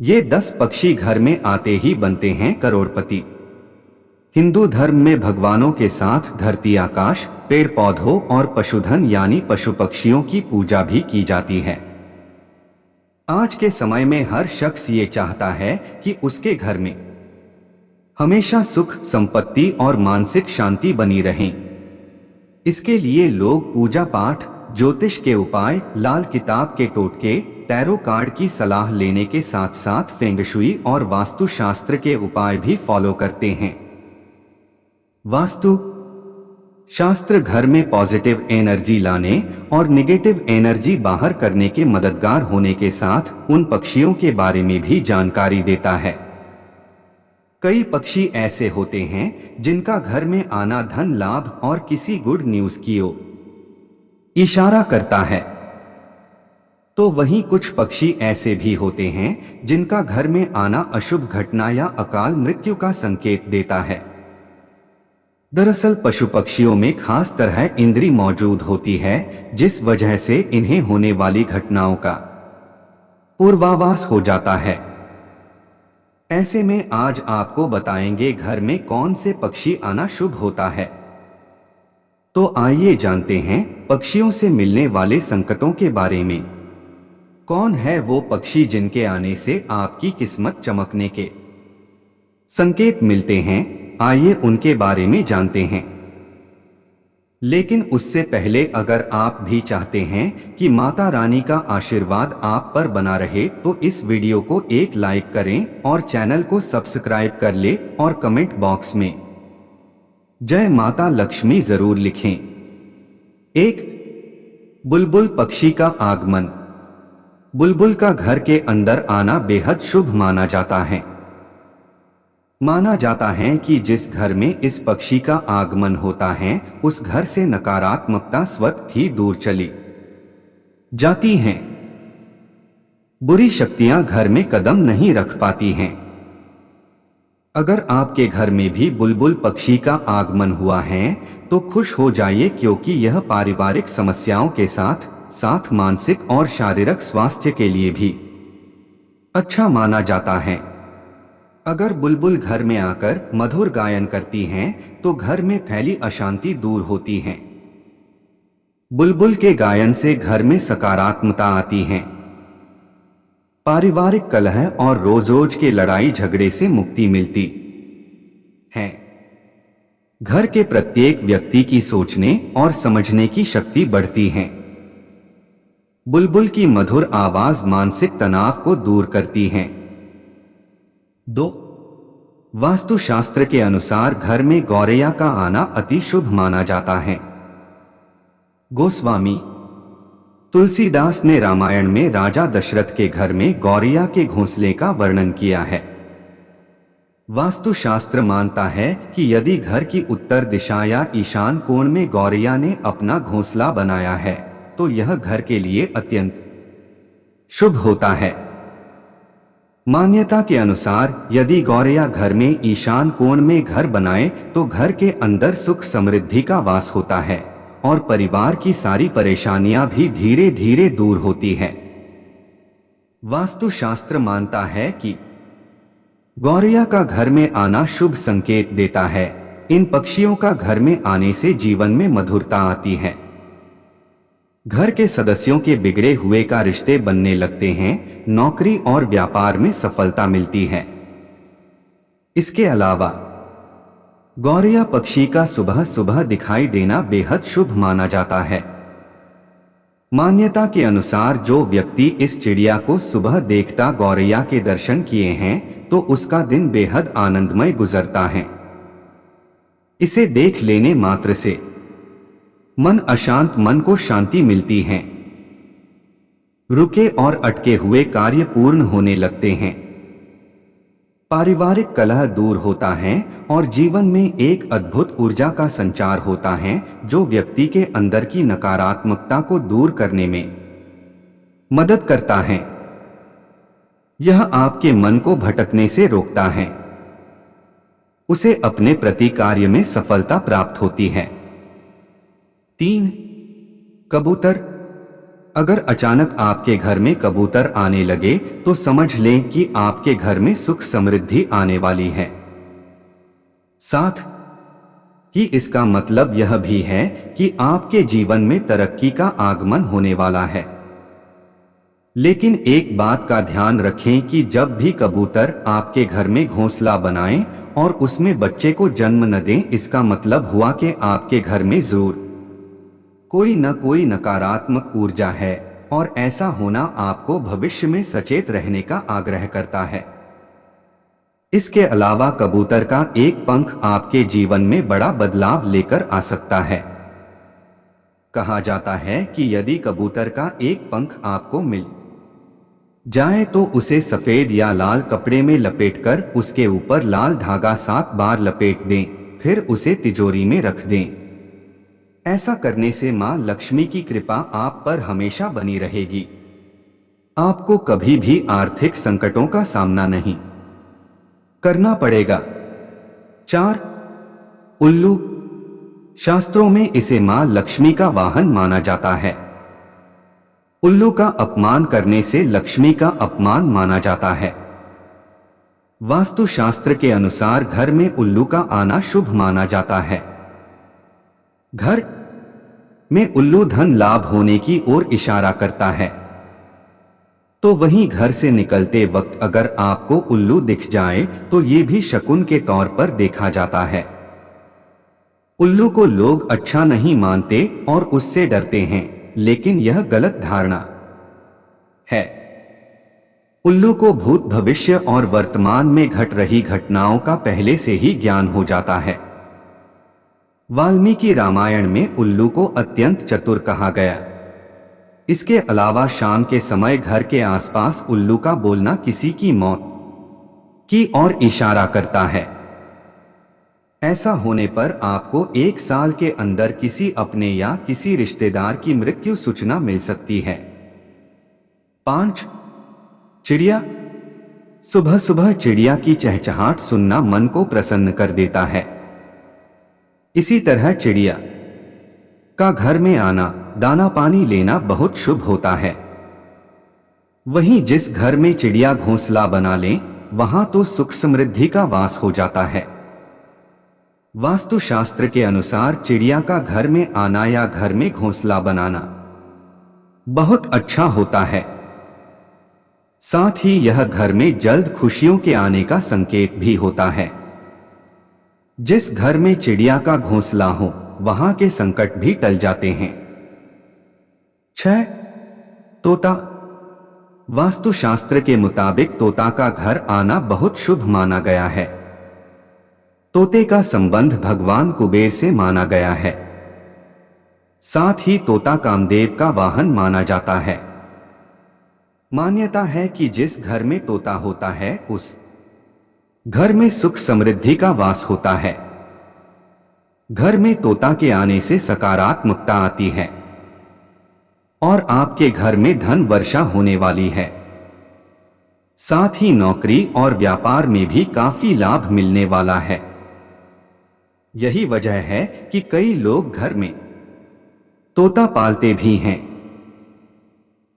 ये 10 पक्षी घर में आते ही बनते हैं करोड़पति। हिंदू धर्म में भगवानों के साथ धरती, आकाश, पेड़ पौधों और पशुधन यानी पशु पक्षियों की पूजा भी की जाती है। आज के समय में हर शख्स ये चाहता है कि उसके घर में हमेशा सुख, संपत्ति और मानसिक शांति बनी रहे। इसके लिए लोग पूजा पाठ, ज्योतिष के उपाय, लाल किताब के टोटके, टैरो कार्ड की सलाह लेने के साथ साथ फेंग शुई और वास्तु शास्त्र के उपाय भी फॉलो करते हैं। वास्तु शास्त्र घर में पॉजिटिव एनर्जी लाने और नेगेटिव एनर्जी बाहर करने के मददगार होने के साथ उन पक्षियों के बारे में भी जानकारी देता है। कई पक्षी ऐसे होते हैं जिनका घर में आना धन लाभ और किसी गुड न्यूज की ओर इशारा करता है, तो वहीं कुछ पक्षी ऐसे भी होते हैं जिनका घर में आना अशुभ घटना या अकाल मृत्यु का संकेत देता है। दरअसल पशु पक्षियों में खास तरह इंद्री मौजूद होती है जिस वजह से इन्हें होने वाली घटनाओं का पूर्वाभास हो जाता है। ऐसे में आज आपको बताएंगे घर में कौन से पक्षी आना शुभ होता है। तो आइए जानते हैं पक्षियों से मिलने वाले संकटों के बारे में। कौन है वो पक्षी जिनके आने से आपकी किस्मत चमकने के संकेत मिलते हैं, आइए उनके बारे में जानते हैं। लेकिन उससे पहले अगर आप भी चाहते हैं कि माता रानी का आशीर्वाद आप पर बना रहे तो इस वीडियो को एक लाइक करें और चैनल को सब्सक्राइब कर ले और कमेंट बॉक्स में जय माता लक्ष्मी जरूर लिखें। 1. बुलबुल पक्षी का आगमन। बुलबुल का घर के अंदर आना बेहद शुभ माना जाता है। माना जाता है कि जिस घर में इस पक्षी का आगमन होता है उस घर से नकारात्मकता स्वतः ही दूर चली जाती हैं। बुरी शक्तियां घर में कदम नहीं रख पाती हैं। अगर आपके घर में भी बुलबुल पक्षी का आगमन हुआ है तो खुश हो जाइए, क्योंकि यह पारिवारिक समस्याओं के साथ साथ मानसिक और शारीरिक स्वास्थ्य के लिए भी अच्छा माना जाता है। अगर बुलबुल घर में आकर मधुर गायन करती हैं तो घर में फैली अशांति दूर होती है। बुलबुल के गायन से घर में सकारात्मकता आती है। पारिवारिक कलह और रोज रोज के लड़ाई झगड़े से मुक्ति मिलती है। घर के प्रत्येक व्यक्ति की सोचने और समझने की शक्ति बढ़ती है। बुलबुल की मधुर आवाज मानसिक तनाव को दूर करती है। 2. वास्तुशास्त्र के अनुसार घर में गौरैया का आना अति शुभ माना जाता है। गोस्वामी तुलसीदास ने रामायण में राजा दशरथ के घर में गौरैया के घोंसले का वर्णन किया है। वास्तुशास्त्र मानता है कि यदि घर की उत्तर दिशा या ईशान कोण में गौरैया ने अपना घोंसला बनाया है तो यह घर के लिए अत्यंत शुभ होता है। मान्यता के अनुसार यदि गौरैया घर में ईशान कोण में घर बनाए तो घर के अंदर सुख समृद्धि का वास होता है और परिवार की सारी परेशानियां भी धीरे धीरे दूर होती है। वास्तुशास्त्र मानता है कि गौरैया का घर में आना शुभ संकेत देता है। इन पक्षियों का घर में आने से जीवन में मधुरता आती है। घर के सदस्यों के बिगड़े हुए का रिश्ते बनने लगते हैं। नौकरी और व्यापार में सफलता मिलती है। इसके अलावा गौरैया पक्षी का सुबह सुबह दिखाई देना बेहद शुभ माना जाता है। मान्यता के अनुसार जो व्यक्ति इस चिड़िया को सुबह देखता गौरैया के दर्शन किए हैं तो उसका दिन बेहद आनंदमय गुजरता है। इसे देख लेने मात्र से मन अशांत मन को शांति मिलती है। रुके और अटके हुए कार्य पूर्ण होने लगते हैं। पारिवारिक कलह दूर होता है और जीवन में एक अद्भुत ऊर्जा का संचार होता है जो व्यक्ति के अंदर की नकारात्मकता को दूर करने में मदद करता है। यह आपके मन को भटकने से रोकता है। उसे अपने प्रति कार्य में सफलता प्राप्त होती है। 3. कबूतर। अगर अचानक आपके घर में कबूतर आने लगे तो समझ लें कि आपके घर में सुख समृद्धि आने वाली है। साथ ही इसका मतलब यह भी है कि आपके जीवन में तरक्की का आगमन होने वाला है। लेकिन एक बात का ध्यान रखें कि जब भी कबूतर आपके घर में घोंसला बनाएं और उसमें बच्चे को जन्म न दें, इसका मतलब हुआ कि आपके घर में जरूर कोई न कोई नकारात्मक ऊर्जा है और ऐसा होना आपको भविष्य में सचेत रहने का आग्रह करता है। इसके अलावा कबूतर का एक पंख आपके जीवन में बड़ा बदलाव लेकर आ सकता है। कहा जाता है कि यदि कबूतर का एक पंख आपको मिल जाए तो उसे सफेद या लाल कपड़े में लपेटकर उसके ऊपर लाल धागा 7 बार लपेट दें, फिर उसे तिजोरी में रख दें। ऐसा करने से मां लक्ष्मी की कृपा आप पर हमेशा बनी रहेगी। आपको कभी भी आर्थिक संकटों का सामना नहीं करना पड़ेगा। 4. उल्लू। शास्त्रों में इसे मां लक्ष्मी का वाहन माना जाता है। उल्लू का अपमान करने से लक्ष्मी का अपमान माना जाता है। वास्तुशास्त्र के अनुसार घर में उल्लू का आना शुभ माना जाता है। घर में उल्लू धन लाभ होने की ओर इशारा करता है। तो वहीं घर से निकलते वक्त अगर आपको उल्लू दिख जाए तो ये भी शकुन के तौर पर देखा जाता है। उल्लू को लोग अच्छा नहीं मानते और उससे डरते हैं, लेकिन यह गलत धारणा है। उल्लू को भूत, भविष्य और वर्तमान में घट रही घटनाओं का पहले से ही ज्ञान हो जाता है। वाल्मीकि रामायण में उल्लू को अत्यंत चतुर कहा गया। इसके अलावा शाम के समय घर के आसपास उल्लू का बोलना किसी की मौत की ओर इशारा करता है। ऐसा होने पर आपको 1 साल के अंदर किसी अपने या किसी रिश्तेदार की मृत्यु सूचना मिल सकती है। 5. चिड़िया। सुबह सुबह चिड़िया की चहचहाट सुनना मन को प्रसन्न कर देता है। इसी तरह चिड़िया का घर में आना, दाना पानी लेना बहुत शुभ होता है। वहीं जिस घर में चिड़िया घोंसला बना लें वहां तो सुख समृद्धि का वास हो जाता है। वास्तुशास्त्र के अनुसार चिड़िया का घर में आना या घर में घोंसला बनाना बहुत अच्छा होता है। साथ ही यह घर में जल्द खुशियों के आने का संकेत भी होता है। जिस घर में चिड़िया का घोंसला हो वहां के संकट भी टल जाते हैं। 6. तोता। वास्तुशास्त्र के मुताबिक तोता का घर आना बहुत शुभ माना गया है। तोते का संबंध भगवान कुबेर से माना गया है। साथ ही तोता कामदेव का वाहन माना जाता है। मान्यता है कि जिस घर में तोता होता है उस घर में सुख समृद्धि का वास होता है। घर में तोता के आने से सकारात्मकता आती है और आपके घर में धन वर्षा होने वाली है। साथ ही नौकरी और व्यापार में भी काफी लाभ मिलने वाला है। यही वजह है कि कई लोग घर में तोता पालते भी हैं।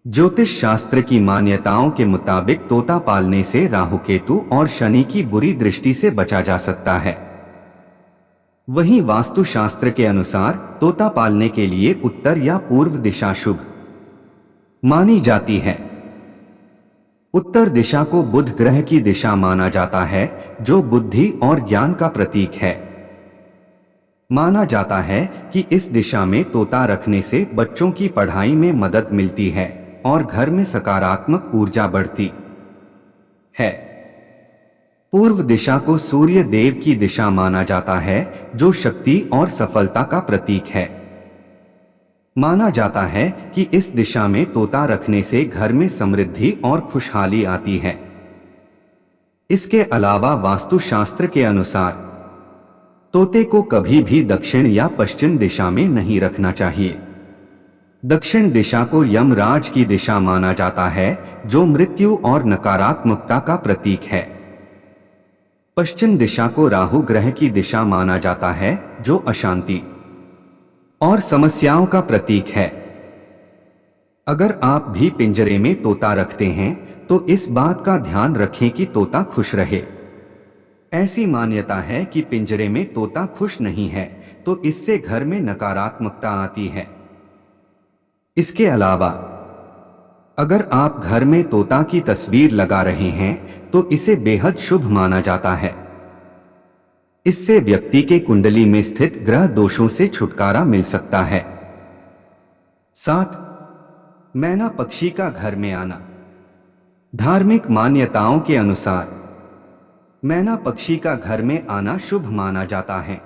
ज्योतिष शास्त्र की मान्यताओं के मुताबिक तोता पालने से राहु केतु और शनि की बुरी दृष्टि से बचा जा सकता है। वहीं वास्तुशास्त्र के अनुसार तोता पालने के लिए उत्तर या पूर्व दिशा शुभ मानी जाती है। उत्तर दिशा को बुध ग्रह की दिशा माना जाता है, जो बुद्धि और ज्ञान का प्रतीक है। माना जाता है कि इस दिशा में तोता रखने से बच्चों की पढ़ाई में मदद मिलती है और घर में सकारात्मक ऊर्जा बढ़ती है। पूर्व दिशा को सूर्य देव की दिशा माना जाता है, जो शक्ति और सफलता का प्रतीक है। माना जाता है कि इस दिशा में तोता रखने से घर में समृद्धि और खुशहाली आती है। इसके अलावा वास्तुशास्त्र के अनुसार तोते को कभी भी दक्षिण या पश्चिम दिशा में नहीं रखना चाहिए। दक्षिण दिशा को यमराज की दिशा माना जाता है, जो मृत्यु और नकारात्मकता का प्रतीक है। पश्चिम दिशा को राहु ग्रह की दिशा माना जाता है, जो अशांति और समस्याओं का प्रतीक है। अगर आप भी पिंजरे में तोता रखते हैं तो इस बात का ध्यान रखें कि तोता खुश रहे। ऐसी मान्यता है कि पिंजरे में तोता खुश नहीं है तो इससे घर में नकारात्मकता आती है। इसके अलावा अगर आप घर में तोता की तस्वीर लगा रहे हैं तो इसे बेहद शुभ माना जाता है। इससे व्यक्ति के कुंडली में स्थित ग्रह दोषों से छुटकारा मिल सकता है। 7. मैना पक्षी का घर में आना। धार्मिक मान्यताओं के अनुसार मैना पक्षी का घर में आना शुभ माना जाता है।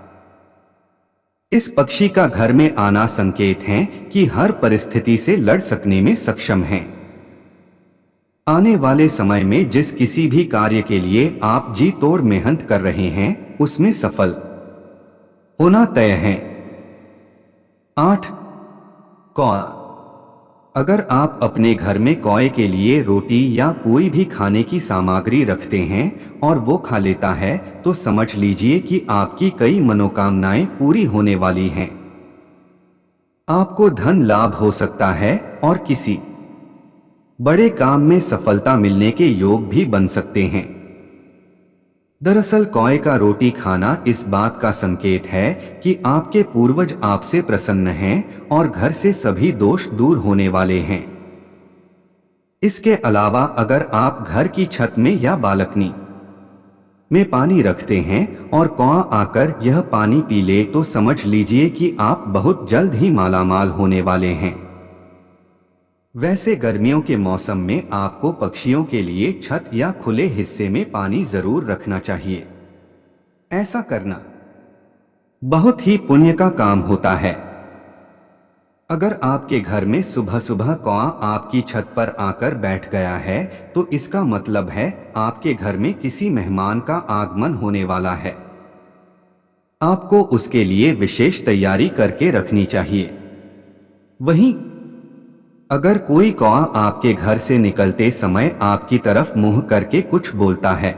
इस पक्षी का घर में आना संकेत है कि हर परिस्थिति से लड़ सकने में सक्षम हैं। आने वाले समय में जिस किसी भी कार्य के लिए आप जी तोड़ मेहनत कर रहे हैं उसमें सफल होना तय है। 8. कौआ। अगर आप अपने घर में कौए के लिए रोटी या कोई भी खाने की सामग्री रखते हैं और वो खा लेता है तो समझ लीजिए कि आपकी कई मनोकामनाएं पूरी होने वाली हैं। आपको धन लाभ हो सकता है और किसी बड़े काम में सफलता मिलने के योग भी बन सकते हैं। दरअसल कौए का रोटी खाना इस बात का संकेत है कि आपके पूर्वज आपसे प्रसन्न हैं और घर से सभी दोष दूर होने वाले हैं। इसके अलावा अगर आप घर की छत में या बालकनी में पानी रखते हैं और कौआ आकर यह पानी पी ले तो समझ लीजिए कि आप बहुत जल्द ही मालामाल होने वाले हैं। वैसे गर्मियों के मौसम में आपको पक्षियों के लिए छत या खुले हिस्से में पानी जरूर रखना चाहिए। ऐसा करना बहुत ही पुण्य का काम होता है। अगर आपके घर में सुबह सुबह कौआ आपकी छत पर आकर बैठ गया है तो इसका मतलब है आपके घर में किसी मेहमान का आगमन होने वाला है। आपको उसके लिए विशेष तैयारी करके रखनी चाहिए। वहीं अगर कोई कौआ आपके घर से निकलते समय आपकी तरफ मुंह करके कुछ बोलता है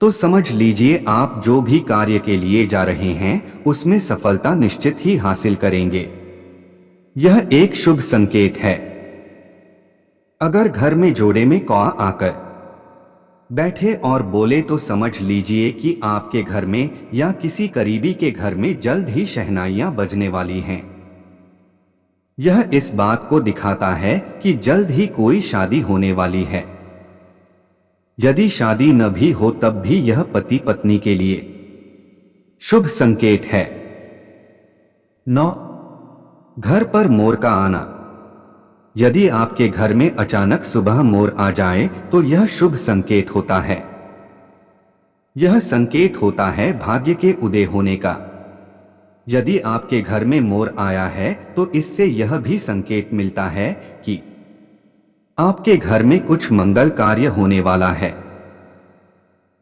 तो समझ लीजिए आप जो भी कार्य के लिए जा रहे हैं उसमें सफलता निश्चित ही हासिल करेंगे। यह एक शुभ संकेत है। अगर घर में जोड़े में कौआ आकर बैठे और बोले तो समझ लीजिए कि आपके घर में या किसी करीबी के घर में जल्द ही शहनाइयां बजने वाली हैं। यह इस बात को दिखाता है कि जल्द ही कोई शादी होने वाली है। यदि शादी न भी हो तब भी यह पति पत्नी के लिए शुभ संकेत है। 9. घर पर मोर का आना। यदि आपके घर में अचानक सुबह मोर आ जाए तो यह शुभ संकेत होता है। यह संकेत होता है भाग्य के उदय होने का। यदि आपके घर में मोर आया है तो इससे यह भी संकेत मिलता है कि आपके घर में कुछ मंगल कार्य होने वाला है।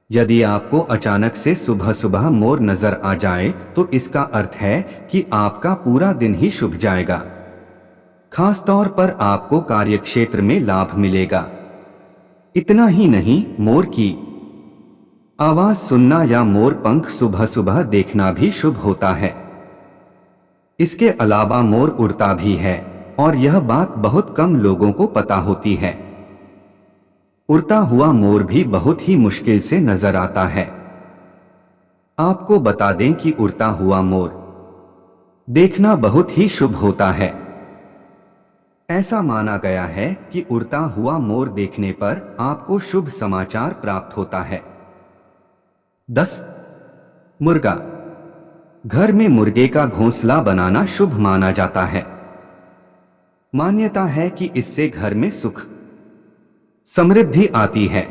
यदि आपको अचानक से सुबह सुबह मोर नजर आ जाए तो इसका अर्थ है कि आपका पूरा दिन ही शुभ जाएगा। खास तौर पर आपको कार्यक्षेत्र में लाभ मिलेगा। इतना ही नहीं, मोर की आवाज सुनना या मोर पंख सुबह सुबह देखना भी शुभ होता है। इसके अलावा मोर उड़ता भी है और यह बात बहुत कम लोगों को पता होती है। उड़ता हुआ मोर भी बहुत ही मुश्किल से नजर आता है। आपको बता दें कि उड़ता हुआ मोर देखना बहुत ही शुभ होता है। ऐसा माना गया है कि उड़ता हुआ मोर देखने पर आपको शुभ समाचार प्राप्त होता है। 10. मुर्गा। घर में मुर्गे का घोंसला बनाना शुभ माना जाता है। मान्यता है कि इससे घर में सुख समृद्धि आती है।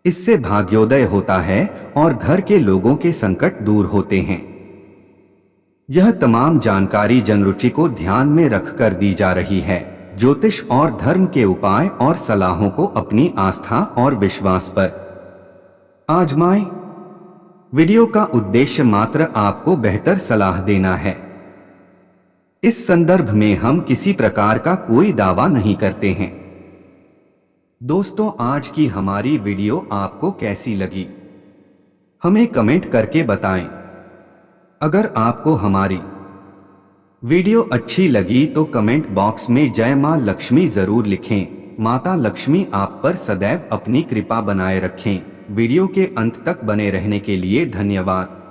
इससे भाग्योदय होता है और घर के लोगों के संकट दूर होते हैं। यह तमाम जानकारी जनरुचि को ध्यान में रखकर दी जा रही है। ज्योतिष और धर्म के उपाय और सलाहों को अपनी आस्था और विश्वास पर आजमाएं। वीडियो का उद्देश्य मात्र आपको बेहतर सलाह देना है। इस संदर्भ में हम किसी प्रकार का कोई दावा नहीं करते हैं। दोस्तों, आज की हमारी वीडियो आपको कैसी लगी हमें कमेंट करके बताएं। अगर आपको हमारी वीडियो अच्छी लगी तो कमेंट बॉक्स में जय मां लक्ष्मी जरूर लिखें। माता लक्ष्मी आप पर सदैव अपनी कृपा बनाए रखें। वीडियो के अंत तक बने रहने के लिए धन्यवाद।